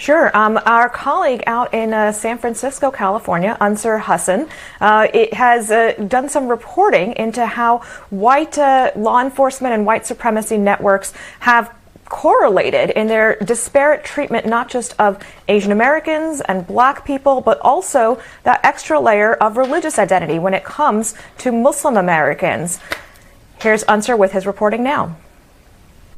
Sure. Our colleague out in San Francisco, California, Ansar Hassan, it has done some reporting into how white law enforcement and white supremacy networks have correlated in their disparate treatment, not just of Asian Americans and black people, but also that extra layer of religious identity when it comes to Muslim Americans. Here's Ansar with his reporting now.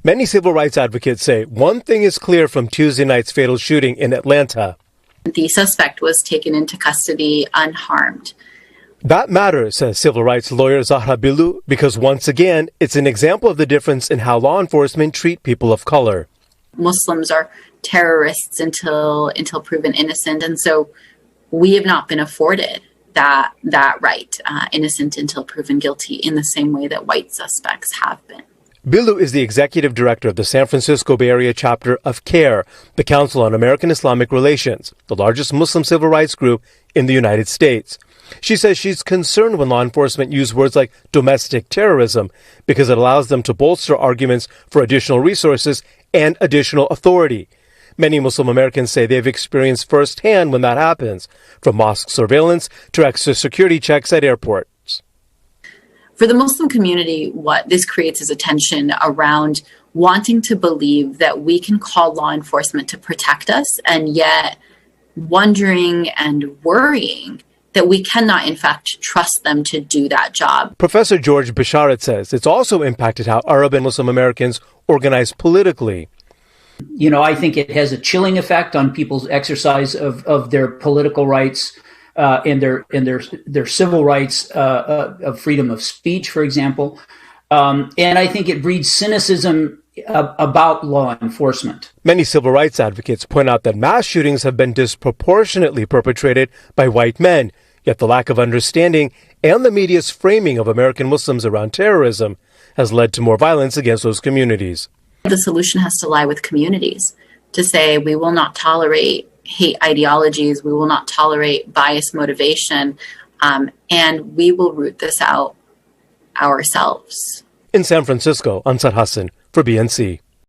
Many civil rights advocates say one thing is clear from Tuesday night's fatal shooting in Atlanta. The suspect was taken into custody unharmed. That matters, says civil rights lawyer Zahra Bilu, because once again, it's an example of the difference in how law enforcement treat people of color. Muslims are terrorists until proven innocent, and so we have not been afforded that right, innocent until proven guilty, in the same way that white suspects have been. Bilu is the executive director of the San Francisco Bay Area chapter of CAIR, the Council on American Islamic Relations, the largest Muslim civil rights group in the United States. She says she's concerned when law enforcement use words like domestic terrorism because it allows them to bolster arguments for additional resources and additional authority. Many Muslim Americans say they've experienced firsthand when that happens, from mosque surveillance to extra security checks at airports. For the Muslim community, what this creates is a tension around wanting to believe that we can call law enforcement to protect us, and yet wondering and worrying that we cannot, in fact, trust them to do that job. Professor George Bisharat says it's also impacted how Arab and Muslim Americans organize politically. You know, I think it has a chilling effect on people's exercise of their political rights and their civil rights of freedom of speech, for example. And I think it breeds cynicism about law enforcement. Many civil rights advocates point out that mass shootings have been disproportionately perpetrated by white men, yet the lack of understanding and the media's framing of American Muslims around terrorism has led to more violence against those communities. The solution has to lie with communities to say we will not tolerate hate ideologies, we will not tolerate biased motivation, and we will root this out ourselves. In San Francisco, Ansar Hassan for BNC.